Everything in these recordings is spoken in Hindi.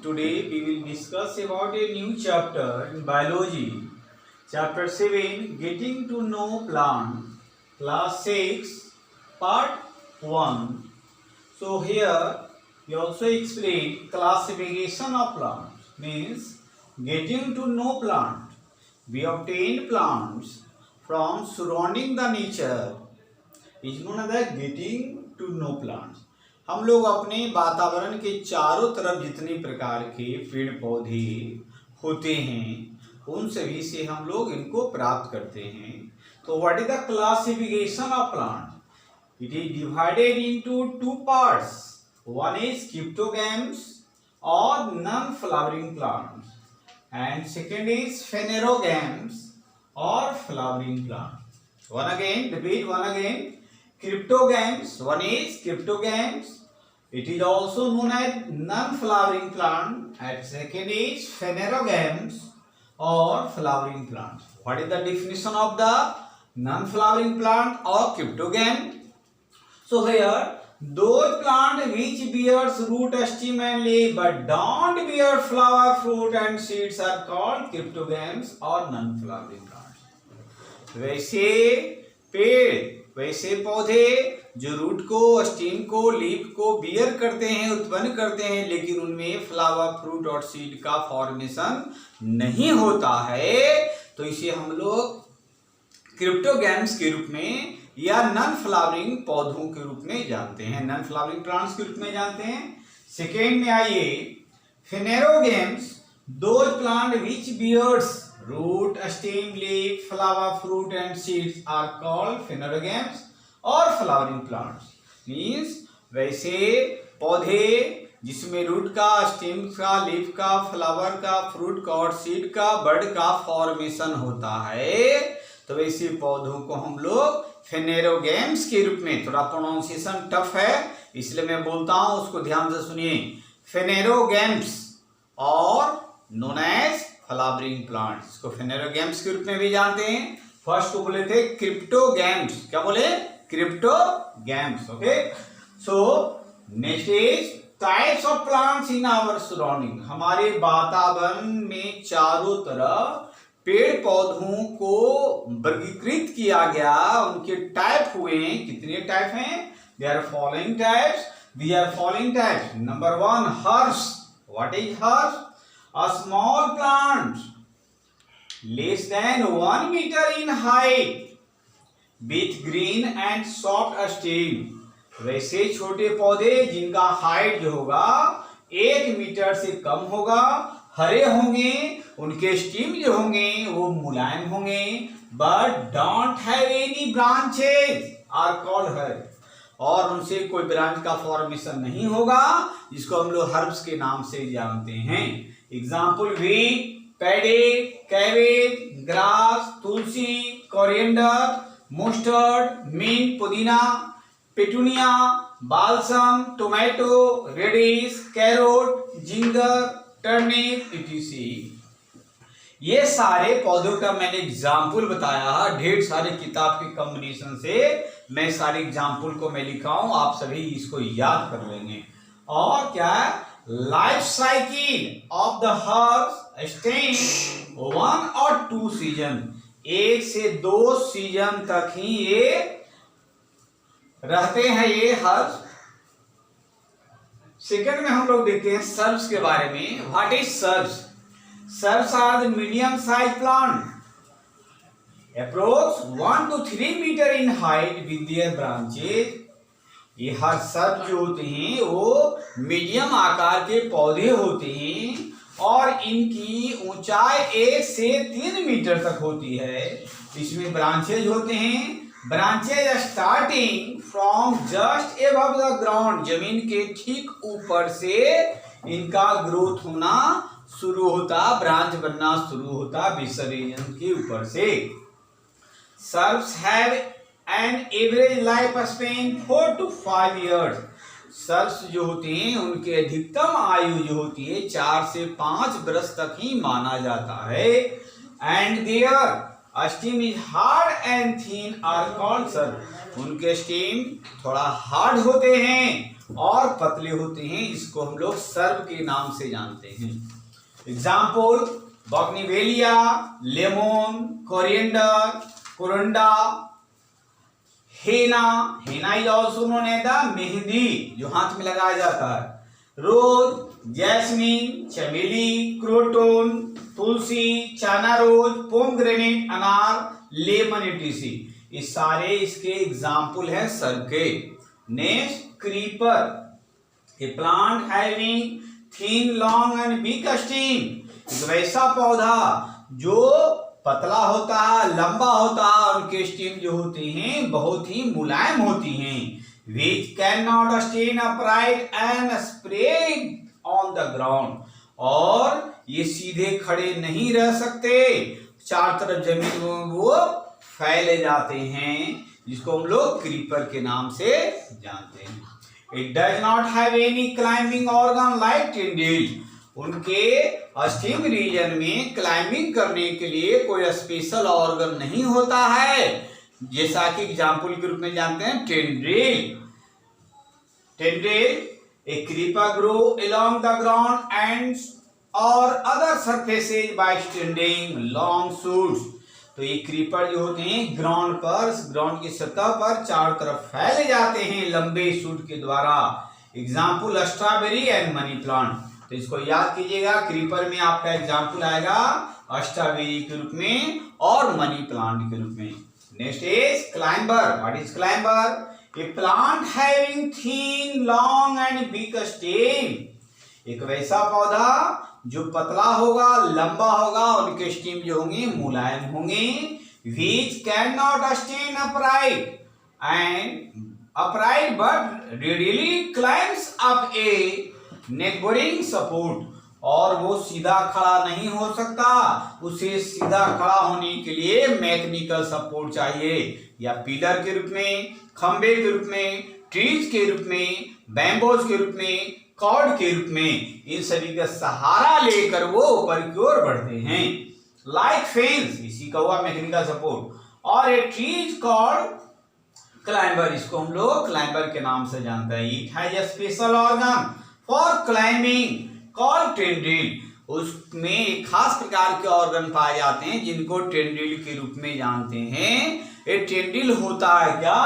Today we will discuss about a new chapter in biology. Chapter 7, Getting to Know Plant, Class 6, Part 1. So here we also explain classification of plants. Means getting to know plant. We obtain plants from surrounding the nature. Is known as getting to know plants. हम लोग अपने वातावरण के चारों तरफ जितने प्रकार के पेड़ पौधे होते हैं उन सभी से हम लोग इनको प्राप्त करते हैं. तो what is the classification of plant? It is divided into two parts. One is cryptogams और non flowering plants and second is phanerogams और flowering plant. One again repeat one again. Cryptogams, one is cryptogams. It is also known as non-flowering plant. And second is phanerogams or flowering plants. What is the definition of the non-flowering plant or cryptogam? So here, those plant which bears root, stem and leaf but don't bear flower, fruit and seeds are called cryptogams or non-flowering plants. वैसे पेड़ वैसे पौधे जो रूट को, स्टेम को, लीफ को बियर करते हैं, उत्पन्न करते हैं, लेकिन उनमें फ्लावर, फ्रूट और सीड का फॉर्मेशन नहीं होता है, तो इसे हम लोग क्रिप्टोगैम्स के रूप में या नॉन फ्लावरिंग पौधों के रूप में जानते हैं, नॉन फ्लावरिंग प्लांट्स के रूप में जानते हैं. सेकेंड में आइए phanerogams, those plant which bears root, stem, leaf, flower, fruit and seeds are called phanerogams or flowering plants. Means वैसे पौधे जिसमें रूट का, स्टेम का, लीफ का, फ्लावर का, फ्रूट का और सीड का, बर्ड का फॉर्मेशन होता है, तो वैसे पौधों को हम लोग फेनेरोगैम्स के रूप में, थोड़ा प्रोनाउंसिएशन टफ है इसलिए मैं बोलता हूं, उसको ध्यान से सुनिए. फेनेरोगैम्स और नोन एज फ्लावरिंग प्लांट्स, इसको फेनेरोगैम्स के रूप में भी जानते हैं. फर्स्ट को बोले थे क्रिप्टोगैम्स. क्या बोले? Cryptogams. Okay. So next is types of plants in our surrounding. हमारे वातावरण में चारों तरफ पेड़ पौधों को वर्गीकृत किया गया, उनके टाइप हुए हैं. कितने टाइप हैं? They are following types. We are following types. Number 1 herbs. What is herbs? A small plant less than 1 meter in height with green and soft stem. वैसे छोटे पौधे जिनका हाइट जो होगा 1 मीटर से कम होगा, हरे होंगे, उनके स्टेम जो होंगे वो मुलायम होंगे, but don't have any branches are called herbs. और उनसे कोई ब्रांच का फॉर्मेशन नहीं होगा, जिसको हम लोग हर्ब्स के नाम से जानते हैं. Example wheat, paddy, cabbage, grass, tulsi, coriander, mustard, mint, pudina, petunia, balsam, tomato, radish, carrot, ginger, turnip etc. ये सारे पौधों का मैंने एग्जाम्पल बताया है. ढेर सारे किताब के कॉम्बिनेशन से मैं सारे एग्जाम्पल को मैं लिखा हूं, आप सभी इसको याद कर लेंगे. और क्या life cycle of the herbs stem 1 और 2 सीजन, 1 से 2 सीजन तक ही ये रहते हैं ये हर्ब्स. सेकंड में हम लोग देखते हैं सर्ब्स के बारे में. What is shrubs? Shrubs are the medium sized plant, approx 1 to 3 meter in height with their branches. ये हर सब जो होते हैं वो मीडियम आकार के पौधे होते हैं और इनकी ऊंचाई 1 से 3 मीटर तक होती है. इसमें ब्रांचेज होते हैं. Branches starting from just above the ground, जमीन के ठीक ऊपर से इनका ग्रोथ होना शुरू होता, ब्रांच बनना शुरू होता बेसल रीजन के ऊपर से. Shrubs have an average life span 4 to 5 years. Shrubs जो होते हैं उनके अधिकतम आयु जो होती है 4 से 5 वर्ष तक ही माना जाता है. And their stem is hard and thin are called shrubs. उनके स्टेम थोड़ा हार्ड होते हैं और पतले होते हैं, इसको हम लोग सर्व के नाम से जानते हैं। Example bougainvillea, lemon, coriander, karonda, henna, henna is also known as the mehndi जो हाथ में लगाया जाता है, rose, jasmine, chameli, croton, tulsi, China rose, pomegranate, anar, lemon etc, ये सारे इसके एग्जाम्पल हैं सर्व के। Next creeper, a plant having thin long and big stem, एक वैसा पौधा जो पतला होता है, लंबा होता है, उनके स्टेम जो होते हैं बहुत ही मुलायम होती हैं। which cannot stand upright and spread on the ground, और ये सीधे खड़े नहीं रह सकते, चार तरफ जमीन में वो फैले जाते हैं, जिसको हम लोग क्रीपर के नाम से जानते हैं। It does not have any climbing organ like टेंडिल, उनके स्टेम रीजन में क्लाइंबिंग करने के लिए कोई स्पेशल ऑर्गन नहीं होता है, जैसा कि एग्जाम्पल के रूप में जानते हैं tendril. Tendril a creeper grow along the ground and और other surfaces by extending long shoots, तो ये क्रीपर जो होते हैं ग्राउंड पर, ग्राउंड की सतह पर चारों तरफ फैले जाते हैं लंबे शूट के द्वारा। Example strawberry and money plant, तो इसको याद कीजिएगा, क्रीपर में आपका एग्जाम्पल आएगा स्ट्रॉबेरी के रूप में और मनी प्लांट के रूप में। Next is climber. What is climber? A plant having thin long and big stem, एक वैसा पौधा जो पतला होगा, लंबा होगा, उनके स्टेम जो होंगे मुलायम होंगे। which cannot stand upright but readily climbs up a neighboring support, और वो सीधा खड़ा नहीं हो सकता, उसे सीधा खड़ा होने के लिए मैकेनिकल सपोर्ट चाहिए, या पिलर के रूप में, खंबे के रूप में, ट्रीज के रूप में, बैम्बोज के रूप में, कॉर्ड के रूप में, इन सभी का सहारा लेकर वो ऊपर की ओर बढ़ते हैं। लाइक फेंस, इसी का हुआ मैकेनिकल सपोर्ट, और ए ट्रीज कॉर्ड क्लाइंबर, इसको हम लोग क्लाइंबर के नाम से जानते हैं। It has a special organ for climbing called tendril, उसमें एक खास प्रकार के ऑर्गन पाए जाते हैं जिनको टेंड्रिल के रूप में जानते हैं। ये टेंड्रिल होता है क्या?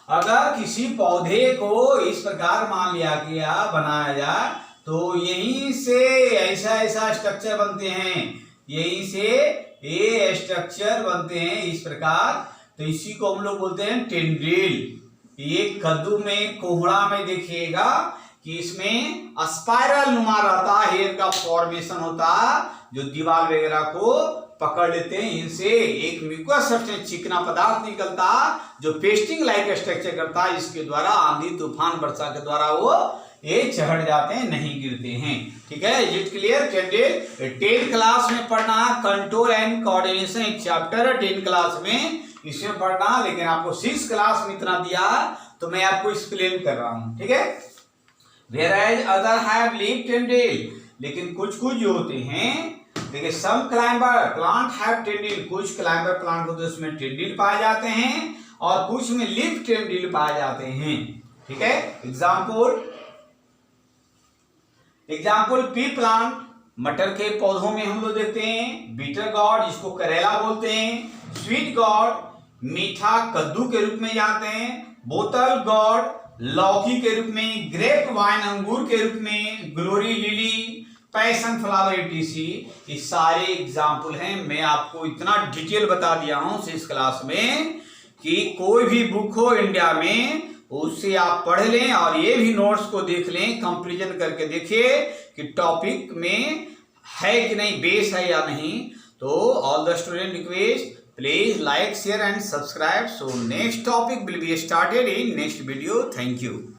अगर किसी पौधे को इस प्रकार मान लिया गया, बनाया जाए, तो यहीं से ऐसा ऐसा स्ट्रक्चर बनते हैं, यहीं से ये स्ट्रक्चर बनते हैं इस प्रकार, तो इसी को हम लोग बोलते हैं टेंड्रिल। ये कद्दू में, कोहड़ा में देखिएगा कि इसमें स्पाइरल नुमा रहता है, हेयर का फॉर्मेशन होता है, जो दीवार वगैरह को पकड़ लेते हैं, इनसे एक म्यूकस सब्सटेंस, चिकना पदार्थ निकलता जो पेस्टिंग लाइक स्ट्रक्चर करता है, इसके द्वारा आंधी तूफान वर्षा के द्वारा वो ये चढ़ जाते हैं, नहीं गिरते हैं। ठीक है, इट क्लियर? टेंड्रिल 10 क्लास में पढ़ना, कंट्रोल एंड कोऑर्डिनेशन एक चैप्टर है 10 क्लास में, इसमें पढ़ना, लेकिन आपको 6 क्लास में इतना दिया तो मैं आपको एक्सप्लेन कर रहा हूँ। ठीक है, whereas other have leaf tendril, लेकिन कुछ जो होते हैं, देखिए some climber plant have tendril, कुछ climber plant होते हैं उसमें टेंड्रिल पाए जाते हैं और कुछ में लीफ टेंड्रिल पाए जाते हैं। ठीक है, एग्जाम्पल पी प्लांट, मटर के पौधों में हम लोग देखते हैं, बीटर गॉड जिसको करेला बोलते हैं, स्वीट गॉड मीठा कद्दू के रूप में जानते हैं, बोतल गॉड लौकी के रूप में, ग्रेप वाइन अंगूर के रूप में, glory lily, passion flower etc, ये सारे एग्जाम्पल हैं। मैं आपको इतना डिटेल बता दिया हूं इस क्लास में कि कोई भी बुक हो इंडिया में उससे आप पढ़ लें और ये भी नोट्स को देख लें, कंपैरिजन करके देखिए कि टॉपिक में है कि नहीं, बेस है या नहीं। तो all the student request, please like, share and subscribe. So next topic will be started in next video. Thank you.